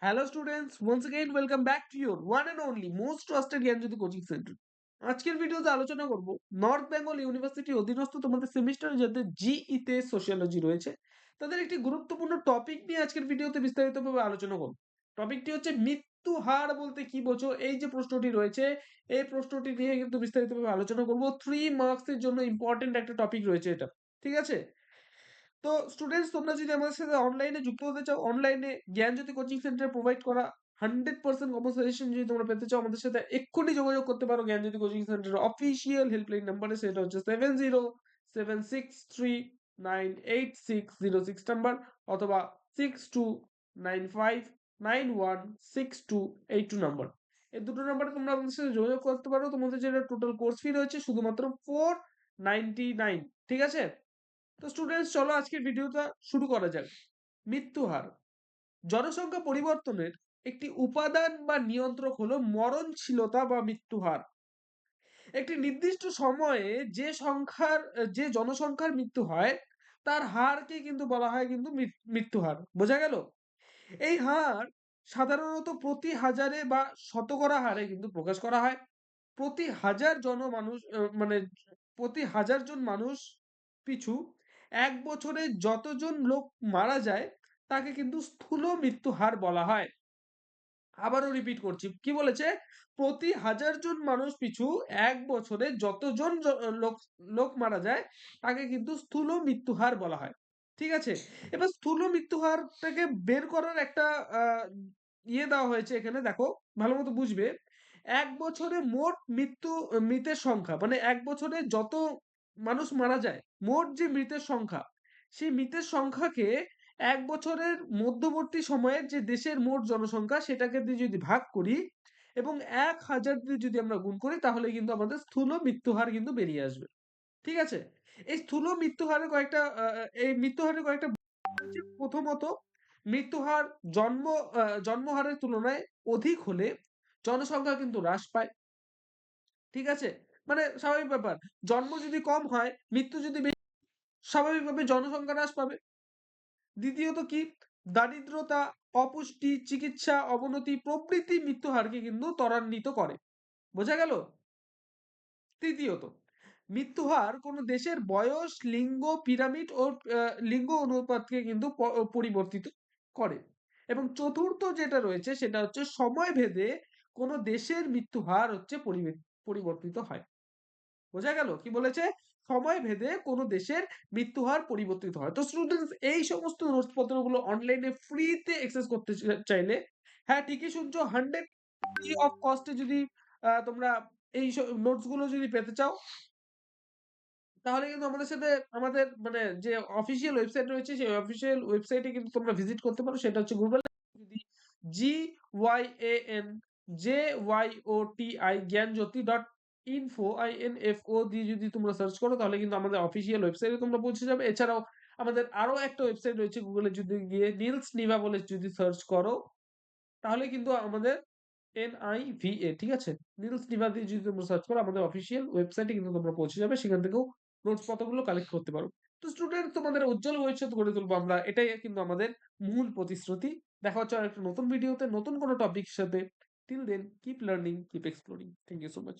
Hello students, once again welcome back to your one and only most trusted Gyanjyoti coaching centre. আজকের ভিডিওতে আলোচনা করব north Bengal university অধীনস্থ তোমাদের সেমিস্টারে যাদের জিই তে সোশিওলজি রয়েছে তাদের একটি গুরুত্বপূর্ণ টপিক নিয়ে আজকের ভিডিওতে বিস্তারিতভাবে আলোচনা করব। টপিকটি হচ্ছে মৃত্যু হার বলতে কি বোঝো, এই যে প্রশ্নটি রয়েছে এই প্রশ্নটি নিয়ে কিন্তু বিস্তারিতভাবে আলোচনা করব। 3 মার্কস এর জন্য ইম্পর্টেন্ট একটা টপিক রয়েছে এটা, ঠিক আছে? তো স্টুডেন্টস, তোমরা যদি আমাদের সাথে অনলাইনে যুক্ত হতে চাও, অনলাইনে জ্ঞানজ্যোতি কোচিং সেন্টার প্রোভাইড করা 100% কমন সাজেশন যদি তোমরা পেতে চাও, আমাদের সাথে এক্ষুনি যোগাযোগ করতে পারো জ্ঞানজ্যোতি কোচিং সেন্টারের অফিসিয়াল হেল্পলাইন নাম্বারে। সেটা হচ্ছে 7076398606 নাম্বার, অথবা 6295916282 নাম্বার। এই দুটো নাম্বারে তোমরা আমাদের সাথে যোগাযোগ করতে পারো। তোমাদের যেটা টোটাল কোর্স ফি রয়েছে শুধুমাত্র 499, ঠিক আছে? তো স্টুডেন্টস, চলো আজকের ভিডিওটা শুরু করা যাক। মৃত্যু হার জনসংখ্যা পরিবর্তনের একটি উপাদান বা নিয়ন্ত্রক হলো মরণশীলতা বা মৃত্যু হার। একটি নির্দিষ্ট সময়ে যে জনসংখ্যার মৃত্যু হয় তার হারকে কিন্তু বলা হয় কিন্তু মৃত্যু হার। বোঝা গেল? এই হার সাধারণত প্রতি হাজারে বা শতকরা হারে কিন্তু প্রকাশ করা হয়। প্রতি হাজার জনমানুষ মানে প্রতি হাজার জন মানুষ পিছু ১ বছরে যতজন লোক মারা যায় তাকে কিন্তু স্থূল মৃত্যু হার বলা হয়। আবারও রিপিট করছি, কি বলেছে? প্রতি হাজার জন মানুষ পিছু ১ বছরে যতজন লোক মারা যায় তাকে কিন্তু স্থূল মৃত্যু হার বলা হয়। ঠিক আছে? এবার স্থূল মৃত্যু হারটাকে বের করার একটা দেওয়া হয়েছে এখানে, দেখো ভালো মতো বুঝবে। ১ বছরে মোট মৃতের সংখ্যা, মানে ১ বছরে যত মানুষ মারা যায়, মোট যে মৃতের সংখ্যা, সেই মৃতের সংখ্যাকে ১ বছরের মধ্যবর্তী সময়ের যে দেশের মোট জনসংখ্যা সেটাকে দিয়ে যদি ভাগ করি এবং ১,০০০ দিয়ে যদি আমরা গুণ করি, তাহলে কিন্তু আমাদের স্থূল মৃত্যু হার কিন্তু বেরিয়ে আসবে। ঠিক আছে? এই স্থূল মৃত্যু হারের কয়েকটা এই মৃত্যু হারের কয়েকটা হচ্ছে, প্রথমত মৃত্যু হার জন্ম হারের তুলনায় অধিক হলে জনসংখ্যা কিন্তু হ্রাস পায়। ঠিক আছে? মানে স্বাভাবিক ব্যাপার। জন্ম যদি কম হয়, মৃত্যু যদি বেশি, স্বাভাবিকভাবে জনসংখ্যা হ্রাস পাবে। দ্বিতীয়ত কি? দারিদ্রতা, অপুষ্টি, চিকিৎসা অবনতি প্রভৃতি মৃত্যু হারকে কিন্তু ত্বরান্বিত করে। বোঝা গেল? তৃতীয়ত, মৃত্যু হার কোনো দেশের বয়স, লিঙ্গ, পিরামিড ও লিঙ্গ অনুপাতকে কিন্তু পরিবর্তিত করে। এবং চতুর্থ যেটা রয়েছে সেটা হচ্ছে সময় ভেদে কোনো দেশের মৃত্যু হার হচ্ছে পরিবর্তিত হয়। বোঝা গেল? কি বলেছে? সময় ভেদে কোনো দেশের মৃত্যু হার পরিবর্তিত হয়। তো স্টুডেন্টস, এই সমস্ত নোটস পত্রগুলো অনলাইনে ফ্রিতে অ্যাক্সেস করতে চাইলে, হ্যাঁ ঠিকই শুনছো, 100 ফ্রি অফ কস্টে যদি তোমরা এই নোটস গুলো যদি পেতে চাও, তাহলে কিন্তু আমাদের সাথে আমাদের মানে যে অফিসিয়াল ওয়েবসাইট রয়েছে সেই অফিসিয়াল ওয়েবসাইটে কিন্তু তোমরা ভিজিট করতে পারো। সেটা হচ্ছে গুগল যদি GYANJYOTI জ্ঞানজ্যোতি.info দিয়ে যদি তোমরা সার্চ করো, তাহলে কিন্তু আমাদের অফিসিয়াল ওয়েবসাইটে তোমরা পৌঁছে যাবে। এছাড়াও আমাদের আরো একটা ওয়েবসাইট রয়েছে, গুগলে যদি গিয়ে নীলস নিভা বলে যদি সার্চ করো, তাহলে কিন্তু আমাদের NIVA, ঠিক আছে? নীলস নিভা দিয়ে যদি তোমরা সার্চ করো, আমাদের অফিসিয়াল ওয়েবসাইটে কিন্তু তোমরা পৌঁছে যাবে। সেখান থেকেও নোটস পত্রগুলো কালেক্ট করতে পারো। তো স্টুডেন্ট, তোমাদের উজ্জ্বল ভবিষ্যৎ গড়ে তুলবো আমরা, এটাই কিন্তু আমাদের মূল প্রতিশ্রুতি। দেখা হচ্ছে আরেকটা নতুন ভিডিওতে নতুন কোনো টপিকের সাথে। Till then, keep learning, keep exploring. Thank you so much.